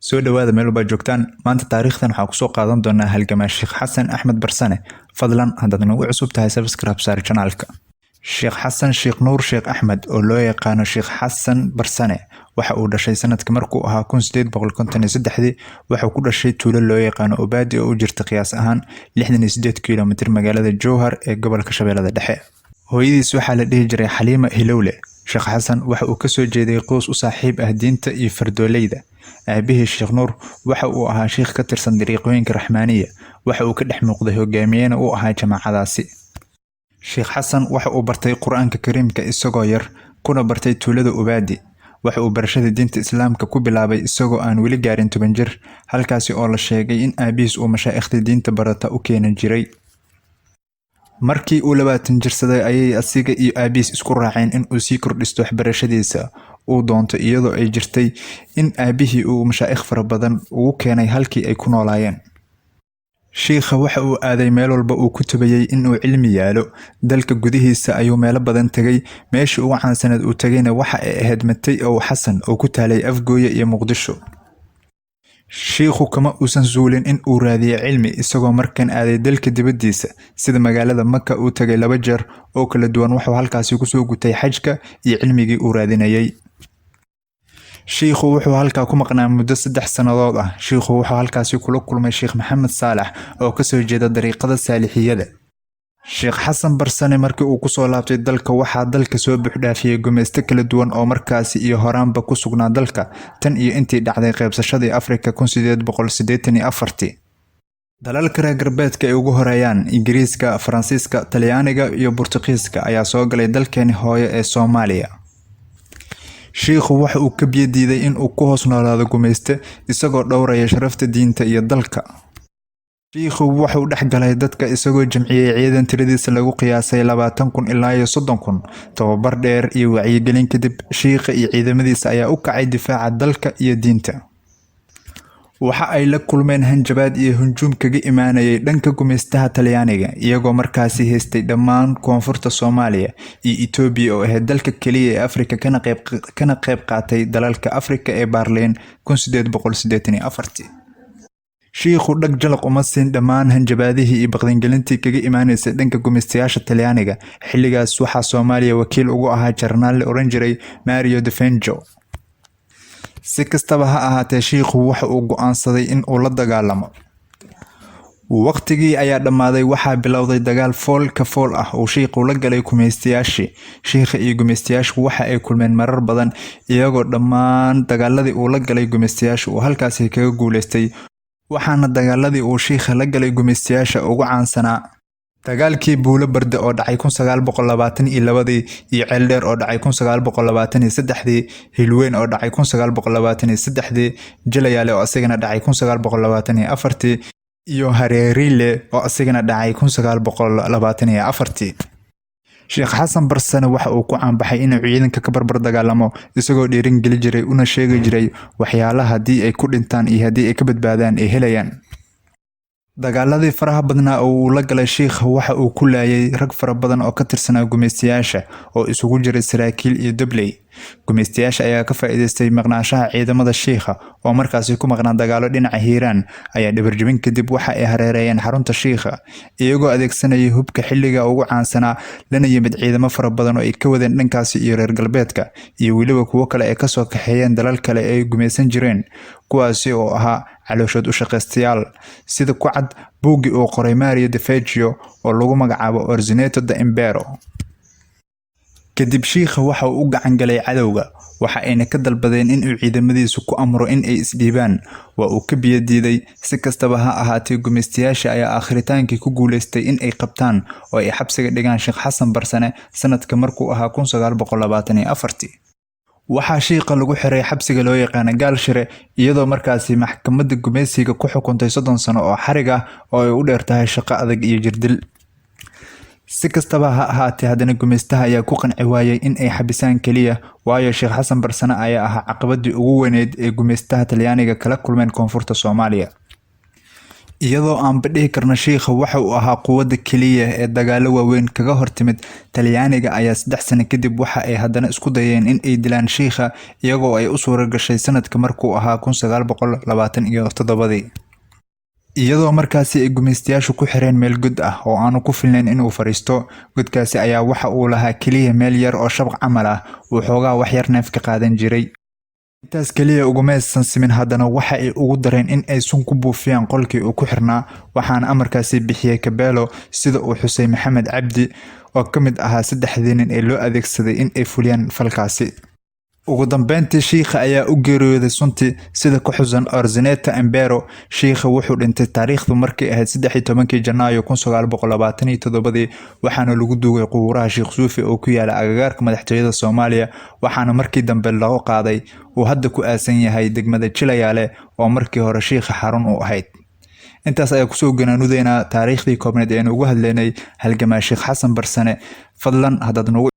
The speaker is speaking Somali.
soo dhawaada meel walba joogtaan maanta taariikhdan waxaa kusoo qaadan doonaa halgamaa Sheekh Xasan Axmed Barsane. Fadlan haddaad nagu cusub tahay subscribe saar channelka. Sheekh Xasan Sheekh Nuur Sheekh Axmed oo loo yaqaano Sheekh Xasan Barsane waxa uu dhashay sanadkii markuu ahaa 1853 waxa ku dhashay tuulo loo yaqaano Obaadi oo u jirta qiyaas ahaan 68 kiiloomitir magaalada Jowhar ee gobolka Shabeellada Dhexe. Hooyadiis waxaa la dhihi jiray Xaliima Hilowle. Sheekh Xasan waxa uu ka soo jeeday qoys u saaxiib ah diinta iyo fardoolayda. aabihii Sheekh Nuur waxa uu ahaa sheekh ka tirsan dariiqooyinka Raxmaaniya waxa uu ka dhex muuqday hogaamiyena uu ahaa jamaacadaasi. Sheekh Xasan waxa uu bartay Quraanka Kariimka isagoo yar kuna bartay tuulada Obaadi. waxa uu barashada diinta Islaamka ku bilaabay isagoo aan weli gaarin 10 jir halkaasi oo la sheegay in aabihiis uu mashaayikhda diinta barata u keenan jiray. markii uu 20 jirsaday ayay asiga iyo aabihiis isku raaceen in uu sii kordhisto waxbarashadiisa uu doonto iyadoo ay jirtay in aabihii uu mashaayikh fara badan ugu keenay halkii ay ku noolaayeen. Sheekha waxa uu aaday meel walba uu ku tubayay in uu cilmi yaalo. dalka gudihiisa ayuu meelo badan tagay. meeshii ugu caansaneed uu tagayna waxa ay ahayd Matay oo Xasan oo ku taalay Afgooye iyo Muqdisho. sheekhu kama uusan zuulin in uu raadiyo cilmi isagoo markan aaday dalka dibadiisa sida magaalada Makka uu tagay 2 jeer oo kala duwan wuxuu halkaasi ku soo gutay xajka iyo cilmigii uu raadinayay. sheekhu wuxuu halkaa ku maqnaa muddo 3 sanadood ah. sheekhu wuxuu halkaasi kula kulmay Sheekh Maxamed Saalax oo ka soo jeeda dariiqada Saalixiyada. Sheekh Xasan Barsane markii uu ku soo laabtay dalka waxaa dalka soo buuxdhaafiyay gumeyste kala duwan oo markaasi iyo horaanba ku sugnaa dalka tan iyo intii dhacday qaybsashadii Afrika 1884. dalalka reer galbeedka ay ugu horeeyaan Ingiriiska, Faransiiska, Talyaaniga iyo Boortaqiiska ayaa soo galay dalkeeni hooyo ee Soomaaliya. sheekhu waxa uu ka biyadiiday in uu ku hoos noolaado gumeyste isagoo dhowraya sharafta diinta iyo dalka. sheekhu waxa uu dhex galay dadka isagoo jamciyay ciidan tiradiisa lagu qiyaasay 20,000 ilaa 30,000. tababar dheer iyo wacyigelin kadib sheekha iyo ciidamadiisa ayaa u kacay difaaca dalka iyo diinta. waxa ay la kulmeen hanjabaad iyo hunjuum kaga imaanayay dhanka gumeystaha Talyaaniga iyagoo markaasi haystay dhammaan koonfurta Soomaaliya iyo Itoobiya oo ahayd dalka kaliya ee Afrika kana qayb qaatay dalalka Afrika ee Baarliin 1884. sheekhu dhag jalaq uma siin dhammaan hanjabaadihii iyo baqdingelintii kaga imaanaysay dhanka gumeystayaasha Talyaaniga. xilligaas waxaa Soomaaliya wakiil ugu ahaa jarnaal la oran jiray Mario De Fengio. si kastaba ha ahaatee sheekhu waxa uu go'aansaday in uu la dagaalamo. waqtigii ayaa dhammaaday waxaa bilowday dagaal fool ka fool ah oo sheekhu la galay gumeystayaashii. sheekha iyo gumeystayaashu waxa ay kulmeen marar badan iyagoo dhammaan dagaaladii uu la galay gumeystayaashu uu halkaasi kaga guuleystay. waxaana dagaaladii uu sheekha la galay gumeystayaasha ugu caansanaa dagaalkii Buulo Barde oo dhacay 1922 iyo Ceeldheer oo dhacay 1923, Hilweyn oo dhacay 1923, Jalayaale oo asagana dhacay 1924 iyo Hareeriile oo asagana dhacay 1924. Sheekh Xasan Barsane waxa uu ku caanbaxay inuu ciidanka ka barbar dagaalamo isagoo dhiirin geli jiray una sheegi jiray waxyaalaha haddii ay ku dhintaan iyo haddii ay ka badbaadaan ay helayaan. dagaaladii faraha badnaa oo uu la galay sheekha waxa uu ku laayay rag fara badan oo ka tirsanaa gumeystayaasha oo isugu jiray saraakiil iyo dabley. gumeystayaasha ayaa ka faa'iideystay maqnaanshaha ciidamada sheekha oo markaasi ku maqnaa dagaalo dhinaca Hiiraan ayaa dhabarjabin kadib waxa ay hareerayeen xarunta sheekha iyagoo adeegsanayay hubka xilliga ugu caansanaa lana yimid ciidamo fara badan oo ay ka wadeen dhankaasi iyo reer galbeedka iyo weliba kuwo kale ay ka soo kaxeeyeen dalal kale ay gumeysan jireen kuwaasi oo ahaa calooshood u shaqaystayaal sida ku cad buugii uu qoray Mario De Fengio oo lagu magacaabo Originato da Impero. kadib sheekha waxa uu u gacan galay cadowga waxa ayna ka dalbadeen in uu ciidamadiisu ku amro in ay isdhiibaan. waa uu ka biyadiiday. si kastaba ha ahaatee gumeystayaasha ayaa akhritaankii ku guuleystay in ay qabtaan oo ay xabsiga dhigaan Sheekh Xasan Barsane sanadka markuu ahaa 1924. waxaa sheekha lagu xiray xabsiga loo yaqaan Gaalshire iyadoo markaasi maxkamadda gumeysiga ku xukuntay 30 sano oo xarig ah oo ay u dheertahay shaqo adag iyo jirdil. si kastaba ha ahaatee haddana gumeystaha ayaa ku qanci waayay in ay xabisaan kaliya waayo Sheekh Xasan Barsane ayaa ahaa caqabadii ugu weyneed ee gumeystaha Talyaaniga kala kulmeen koonfurta Soomaaliya. iyadoo aan badhihi karna shiikha waxa uu ahaa quwadda keliya ee dagaalo waaweyn kaga hortimid Talyaaniga ayaa 3 sano kadib waxa ay haddana isku dayeen in ay dilaan shiikha iyagoo ay u suura gashay sanadka markuu ahaa 1927 iyadoo markaasi ay gumeystayaashu ku xireen meel god ah oo aanu ku filnayn inuu fariisto. Godkaasi ayaa waxa uu lahaa kaliya meel yar oo shabaq camal ah uu xoogaa wax yar neef ka qaadan jiray. intaas kaliya ugumeysan simin haddana waxa ay ugu dareen in ay sun ku buufiyaan qolkii uu ku xirnaa, waxaana amarkaasi bixiyay Kabeelo sida uu xusay Maxamed Cabdi oo ka mid ahaa 3 nin ee loo adeegsaday in ay fuliyaan falkaasi. ugu dambeyntii shiikha ayaa u geeriyooday suntii sida ku xusan Orzineta Ambero. shiikha wuxuu dhintay taariikhdu markay ahayd 13 Janaayo 1927 waxaana lagu duugay qubuuraha Sheekh Suufi oo ku yaala agagaarka madaxtooyada Soomaaliya, waxaana markii dambe loo qaaday uu hadda ku aasan yahay degmada Chilayaale oo markii hore shiikha xarun u ahayd. intaas ayaa kusoo ganaanudeena taariikhdii koobneed ee ugu hadleynay halgamaa Sheekh Xasan Barsane. fadlan haddaad nagu